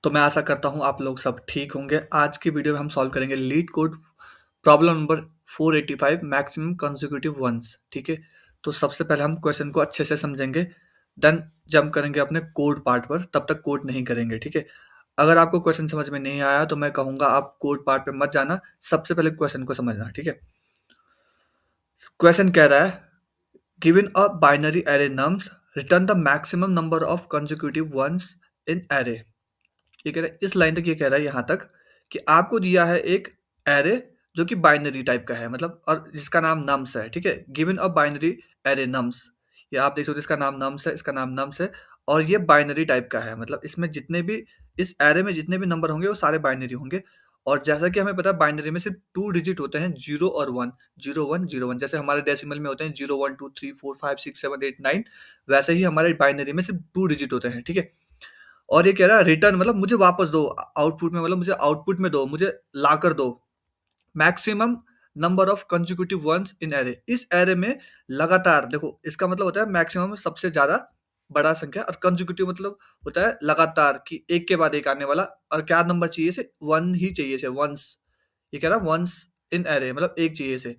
तो मैं आशा करता हूँ आप लोग सब ठीक होंगे। आज की वीडियो में हम सॉल्व करेंगे LeetCode problem number 485 maximum consecutive ones. ठीक है? तो सबसे पहले हम क्वेश्चन को अच्छे से समझेंगे, देन जंप करेंगे अपने कोड पार्ट पर। तब तक कोड नहीं करेंगे, ठीक है? अगर आपको क्वेश्चन समझ में नहीं आया तो मैं कहूँगा आप कोड पार्ट पे मत जाना, सबसे पहले क्वेश्चन को समझना, ठीक है? क्वेश्चन कह रहा है given a binary array nums return the maximum number of consecutive ones in array. ये कह रहा है, इस लाइन तक ये कह रहा है यहाँ तक कि आपको दिया है एक एरे जो कि बाइनरी टाइप का है, मतलब और जिसका नाम नम्स है, ठीक है? Given a binary array nums, ये आप देख सकते हो, इसका नाम नम्स है, इसका नाम नम्स है और ये बाइनरी टाइप का है, मतलब इसमें जितने भी इस एरे में जितने भी नंबर होंगे वो सारे बाइनरी होंगे। और जैसा कि हमें पता है बाइनरी में सिर्फ 2 डिजिट होते हैं, 0 और 1, 0 1 0 1, जैसे हमारे डेसिमल में होते हैं 0 1 2 3 4 5 6 7 8 9, वैसे ही हमारे बाइनरी में सिर्फ 2 डिजिट होते हैं, ठीक है? और ये कह रहा है रिटर्न, मतलब मुझे वापस दो, आउटपुट में, मतलब मुझे आउटपुट में दो, मुझे लाकर दो maximum number of consecutive ones in array. इस एरे में लगातार, देखो इसका मतलब होता है मैक्सिमम सबसे ज्यादा बड़ा संख्या, और कंसेक्यूटिव मतलब होता है लगातार कि एक के बाद एक आने वाला। और क्या नंबर चाहिए इसे? वन ही चाहिए इसे, वंस। ये कह रहा है वंस इन एरे, मतलब एक चाहिए इसे।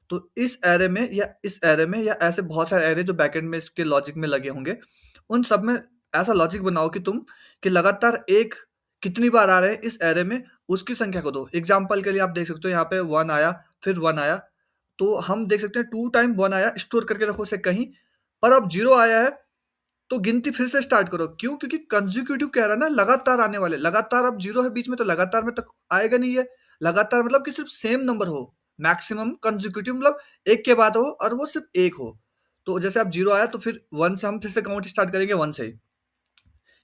तो इस एरे में या इस एरे में या ऐसे बहुत सारे एरे जो बैकएंड में इसके लॉजिक में लगे होंगे, उन सब में ऐसा लॉजिक बनाओ कि तुम कि लगातार एक कितनी बार आ रहे हैं इस एरे में, उसकी संख्या को दो। एग्जाम्पल के लिए आप देख सकते हो यहाँ पे 1 आया, फिर 1 आया, तो हम देख सकते हैं 2 टाइम 1 आया, स्टोर करके रखो उसे कहीं। पर अब 0 आया है तो गिनती फिर से स्टार्ट करो। क्यों? क्योंकि कंसेक्यूटिव कह रहा है ना, लगातार आने वाले। लगातार, अब 0 है बीच में तो लगातार में तक आएगा नहीं ये। लगातार मतलब कि सिर्फ सेम नंबर हो, मैक्सिमम कंसेक्यूटिव मतलब एक के बाद हो और वो सिर्फ एक हो। तो जैसे अब 0 आया तो फिर 1 से हम फिर से काउंट स्टार्ट करेंगे, 1 से ही।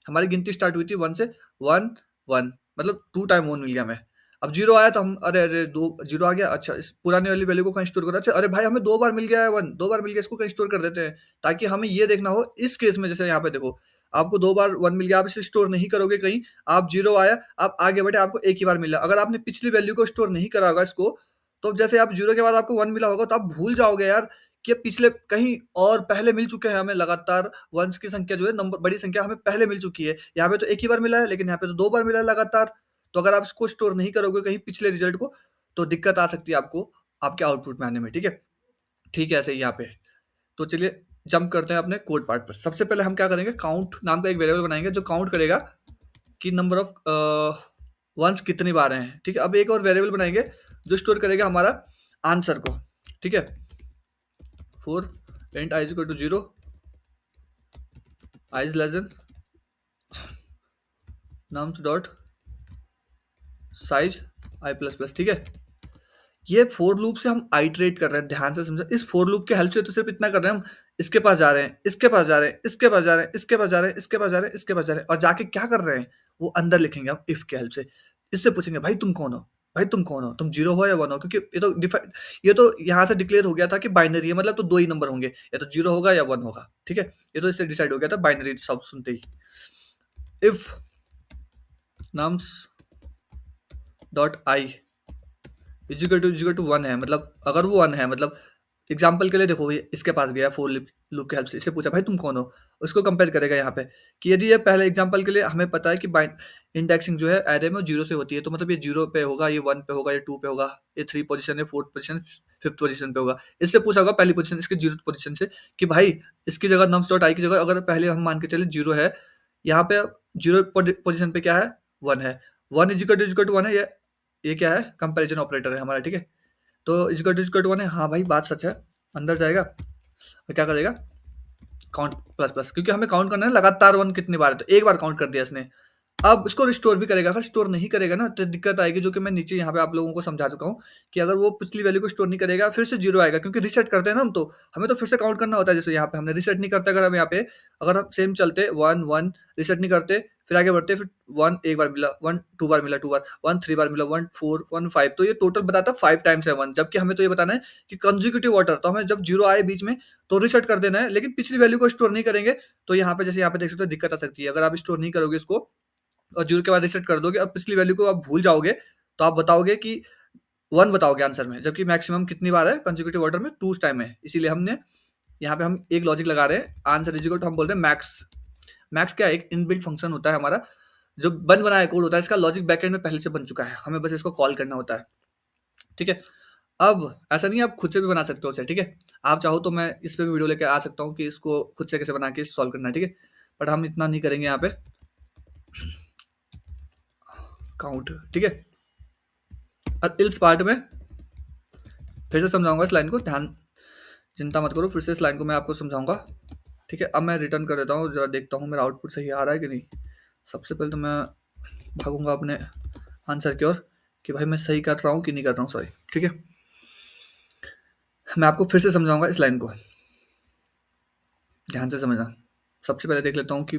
हमारी गिनती स्टार्ट हुई थी 1 से, 1 1, मतलब 2 टाइम 1 मिल गया हमें। अब 0 आया तो हम अरे, अरे 2 0 आ गया, अच्छा इस पुराने वाली वैल्यू को कहीं स्टोर करो। अच्छा अरे भाई हमें 2 बार मिल गया है 1, 2 बार मिल गया, इसको कहीं स्टोर कर देते हैं। ताकि हमें ये देखना हो इस केस में, जैसे यहाँ पे देखो आपको 2 बार 1 मिल गया, आप इसे स्टोर नहीं करोगे कहीं। आप 0 आया, आप आगे बढ़े, आपको एक ही बार मिला। अगर आपने पिछली वैल्यू को स्टोर नहीं करा होगा इसको, तो जैसे आप 0 के बाद आपको 1 मिला होगा तो आप भूल जाओगे यार कि पिछले कहीं और पहले मिल चुके हैं हमें लगातार। वंस की संख्या जो है, नंबर बड़ी संख्या हमें पहले मिल चुकी है। यहाँ पे तो एक ही बार मिला है, लेकिन यहाँ पे तो 2 बार मिला है लगातार। तो अगर आप इसको स्टोर नहीं करोगे कहीं पिछले रिजल्ट को, तो दिक्कत आ सकती है आपको आपके आउटपुट में आने में, ठीक है? ठीक है, ऐसे ही यहाँ पे। तो चलिए जंप करते हैं अपने कोड पार्ट पर। सबसे पहले हम क्या करेंगे, काउंट नाम का एक वेरिएबल बनाएंगे जो काउंट करेगा कि नंबर ऑफ वंस कितनी बार हैं, ठीक है? अब एक और वेरिएबल बनाएंगे जो स्टोर करेगा हमारा आंसर को, ठीक है? For int i is equal to 0, i is less than nums dot size i plus plus, ठीक है? ये फोर लूप से हम आइटरेट कर रहे हैं, ध्यान से समझो। इस फोर लूप के हेल्प से तो सिर्फ इतना कर रहे हैं, हम इसके पास जा रहे हैं, इसके पास जा रहे हैं, इसके पास जा रहे हैं, इसके पास जा रहे हैं, इसके पास जा रहे हैं, इसके पास जा रहे हैं, और जाके क्या कर रहे हैं वो अंदर लिखेंगे हम इफ के हेल्प से। इससे पूछेंगे भाई तुम कौन हो, भाई तुम कौन हो, तुम 0 हो या 1 हो, क्योंकि ये तो यहाँ से डिक्लेयर हो गया था कि बाइनरी है, मतलब तो 2 ही नंबर होंगे, या तो 0 होगा या 1 होगा, ठीक है? ये तो इससे डिसाइड हो गया था बाइनरी सब सुनते ही। If nums dot I is equal to 1 है, मतलब अगर वो 1 है, मतलब एग्जाम्पल के लिए देखो ये इसके पास गया फोर लूप के हेल्प से, इससे पूछा भाई तुम कौन हो, उसको कंपेयर करेगा यहाँ पे कि यदि ये पहले एग्जाम्पल के लिए हमें पता है कि बाइंड इंडेक्सिंग जो है एरे में 0 से होती है, तो मतलब ये 0 पे होगा, ये 1 पे होगा, ये 2 पे होगा, ये 3 पोजीशन है, 4th पोजीशन, 5th पोजीशन पे होगा। इससे पूछा होगा पहली पोजीशन, इसके 0th पोजीशन से कि भाई इसकी जगह नम्स डॉट आई की जगह अगर पहले हम मान के चले 0 है, यहाँ पे 0 पोजीशन पे क्या है, 1 है, 1 इजिकल टू 1 है, ये क्या है, कंपेरिजन ऑपरेटर है हमारा, ठीक है? तो इजिकल टू 1 है, हाँ भाई बात सच है। अंदर जाएगा और क्या करेगा, काउंट प्लस प्लस, क्योंकि हमें काउंट करना है लगातार 1 कितनी बार है, तो एक बार काउंट कर दिया इसने। अब इसको रिस्टोर भी करेगा। अगर स्टोर नहीं करेगा ना तो दिक्कत आएगी, जो कि मैं नीचे यहाँ पे आप लोगों को समझा चुका हूँ कि अगर वो पिछली वैल्यू को स्टोर नहीं करेगा फिर से 0 आएगा, क्योंकि रीसेट करते हैं ना हम, तो हमें तो फिर से काउंट करना होता है। जैसे यहाँ पे हमने रीसेट नहीं करते, अगर हम यहाँ पे अगर हम सेम चलते 1 1 रीसेट नहीं करते, फिर आगे बढ़ते, फिर 1 एक बार मिला, 1 2 बार मिला, 2 बार, 1 3 बार मिला, 1 4 1 5, तो ये टोटल बताता है 5 टाइम्स है 1। जबकि हमें तो ये बताना है कि कंसेक्यूटिव ऑर्डर, तो हमें जब 0 आए बीच में तो रीसेट कर देना है, लेकिन पिछली वैल्यू को स्टोर नहीं करेंगे। तो यहाँ पे जैसे यहाँ पे देख सकते हो दिक्कत आ सकती है, अगर आप स्टोर नहीं करोगे इसको और 0 के बाद रीसेट कर दोगे और पिछली वैल्यू को आप भूल जाओगे, तो आप बताओगे कि 1 बताओगे आंसर में, जबकि मैक्सिमम कितनी बार है कंसेक्यूटिव ऑर्डर में, 2 टाइम है। इसीलिए हमने यहाँ पे हम एक लॉजिक लगा रहे हैं, आंसर इज इक्वल टू हम बोल रहे हैं मैक्स। मैक्स क्या है, एक इनबिल्ट फंक्शन होता है हमारा जो बन बनाया कोड होता है इसका लॉजिक बैकएंड में पहले से बन चुका है, हमें बस इसको कॉल करना होता है, ठीक है। अब ऐसा नहीं है, आप खुद से भी बना सकते हो उसे, ठीक है। आप चाहो तो मैं इस पे भी वीडियो लेके आ सकता हूँ कि इसको खुद से कैसे बना के सॉल्व करना है, ठीक है। बट हम इतना नहीं करेंगे यहाँ पे काउंट, ठीक है। अब इस पार्ट में फिर से समझाऊंगा इस लाइन को, ध्यान चिंता मत करो, फिर से इस लाइन को मैं आपको समझाऊंगा, ठीक है। अब मैं रिटर्न कर देता हूँ, जरा देखता हूँ मेरा आउटपुट सही आ रहा है कि नहीं। सबसे पहले तो मैं भागूंगा अपने आंसर की ओर कि भाई मैं सही कर रहा हूँ कि नहीं कर रहा हूँ, सॉरी, ठीक है। मैं आपको फिर से समझाऊंगा इस लाइन को, ध्यान से समझना। सबसे पहले देख लेता हूँ कि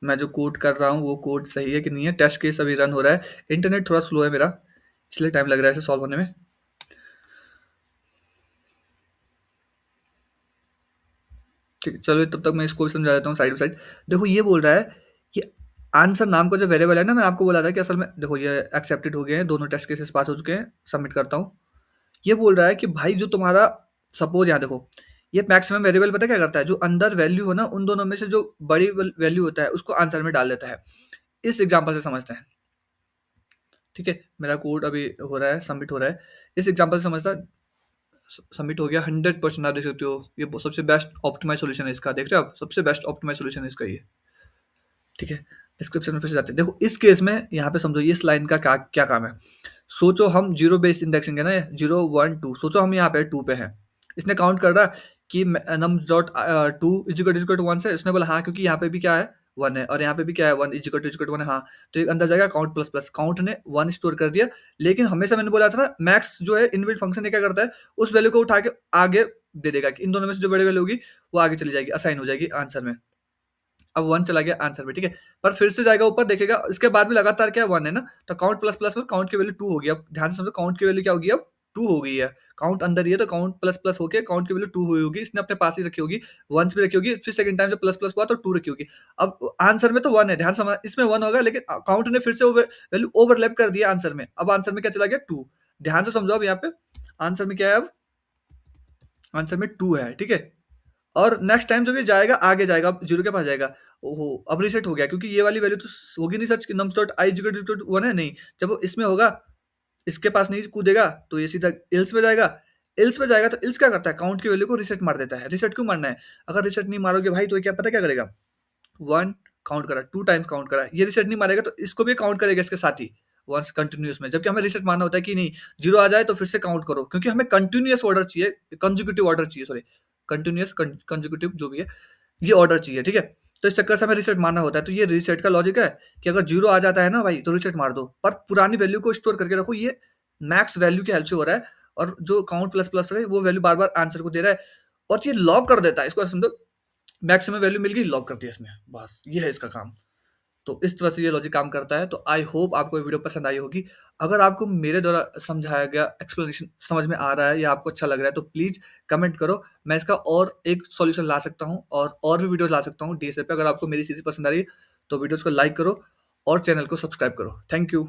मैं जो कोड कर रहा हूँ वो कोड सही है कि नहीं है। टेस्ट केस अभी रन हो रहा है, इंटरनेट थोड़ा स्लो है मेरा, इसलिए टाइम लग रहा है इसे सॉल्व होने में। ठीक है, चलो तब तक मैं इसको भी समझा देता हूँ साइड बाई साइड। देखो ये बोल रहा है कि आंसर नाम का जो वेरिएबल है ना, मैंने आपको बोला था कि असल में देखो ये एक्सेप्टेड हो गए हैं, दोनों टेस्ट केसेस पास हो चुके हैं, सबमिट करता हूँ। ये बोल रहा है कि भाई जो तुम्हारा, सपोज यहाँ देखो, ये मैक्सिमम वेरिएबल पता क्या करता है, जो अंदर वैल्यू हो ना उन दोनों में से जो बड़ी वैल्यू होता है उसको आंसर में डाल देता है। इस एग्जांपल से समझते हैं, ठीक है। मेरा कोड अभी हो रहा है, सबमिट हो रहा है, इस एग्जांपल से समझता। सबमिट हो गया 100%, आप देख सकते हो ये सबसे बेस्ट ऑप्टिमाइज सोल्यूशन है इसका, देख रहे हो आप, सबसे बेस्ट ऑप्टिमाइज सोल्यूशन है इसका ये, ठीक है। डिस्क्रिप्शन में फिर से जाते हैं। देखो इस केस में यहाँ पे समझो इस लाइन का क्या क्या काम है। सोचो हम जीरो बेस्ड इंडेक्सिंग है ना, 0 1 2, सोचो हम यहाँ पे 2 पे हैं, इसने काउंट कर रहा कि नम डॉट 2 इजिकल टू 1 से, इसने बोला हाँ क्योंकि यहाँ पे भी क्या है 1 है और यहाँ पे भी क्या है 1 इजिकल टू 1 है, हाँ। तो एक अंदर जाएगा काउंट प्लस प्लस, काउंट ने 1 स्टोर कर दिया। लेकिन हमेशा मैंने बोला था ना मैक्स जो है इनबिल्ट फंक्शन ने क्या करता है, उस वैल्यू को उठा के आगे दे देगा कि इन दोनों में से जो बड़ी वैल्यू होगी वो आगे चली जाएगी, असाइन हो जाएगी आंसर में। अब 1 चला गया आंसर में, ठीक है। पर फिर से जाएगा ऊपर देखेगा, इसके बाद भी लगातार क्या 1 है ना, तो काउंट प्लस प्लस में काउंट की वैल्यू 2 होगी। अब ध्यान से समझो काउंट की वैल्यू क्या होगी, अब 2 हो गई है। काउंट अंदर ही है तो काउंट प्लस प्लस होके काउंट की वैल्यू 2 हुई होगी, इसने अपने पास ही रखी होगी, वंस भी रखी होगी, फिर सेकंड टाइम जब प्लस प्लस हुआ तो 2 रखी होगी। अब आंसर में तो 1 है, ध्यान समझ, इसमें 1 होगा लेकिन काउंट ने फिर से वैल्यू ओवरलैप कर दिया आंसर में। अब आंसर में क्या चला गया 2, ध्यान से समझो। अब यहाँ पे आंसर में क्या है, अब आंसर में 2 है, ठीक है। और नेक्स्ट टाइम जब ये जाएगा आगे जाएगा, अब 0 के पास जाएगा, ओहो अब रीसेट हो गया क्योंकि ये वाली वैल्यू तो होगी नहीं सच, nums dot I equal to 1 है नहीं। जब वो इसमें होगा, इसके पास नहीं कूदेगा तो ये सीधा एल्स में जाएगा। एल्स में जाएगा तो एल्स क्या करता है, काउंट की वैल्यू को रीसेट मार देता है। रीसेट क्यों मारना है, अगर रीसेट नहीं मारोगे भाई तो ये क्या पता क्या करेगा, 1 काउंट करा, 2 टाइम्स काउंट करा, ये रीसेट नहीं मारेगा तो इसको भी काउंट करेगा इसके साथ ही वंस कंटिन्यूअस में। जबकि हमें रीसेट मारना होता है कि नहीं 0 आ जाए तो फिर से काउंट करो, क्योंकि हमें कंटिन्यूअस ऑर्डर चाहिए, कंसेक्यूटिव ऑर्डर चाहिए, सॉरी कंटिन्यूअस कंसेक्यूटिव जो भी है ये ऑर्डर चाहिए, ठीक है। तो इस चक्कर से हमें रीसेट मारना होता है। तो ये रीसेट का लॉजिक है कि अगर 0 आ जाता है ना भाई तो रीसेट मार दो, पर पुरानी वैल्यू को स्टोर करके रखो। ये मैक्स वैल्यू की हेल्प से हो रहा है, और जो काउंट प्लस प्लस है वो वैल्यू बार बार आंसर को दे रहा है, और ये लॉक कर देता है इसको, समझो मैक्सिमम वैल्यू मिल गई, लॉक कर दिया इसने, बस ये है इसका काम। तो इस तरह से ये लॉजिक काम करता है। तो आई होप आपको ये वीडियो पसंद आई होगी। अगर आपको मेरे द्वारा समझाया गया एक्सप्लेनेशन समझ में आ रहा है या आपको अच्छा लग रहा है तो प्लीज़ कमेंट करो, मैं इसका और एक सॉल्यूशन ला सकता हूँ और भी वीडियोज़ ला सकता हूँ डीएसए पे। अगर आपको मेरी सीरीज़ पसंद आ रही है तो वीडियोज़ को लाइक करो और चैनल को सब्सक्राइब करो। Thank you.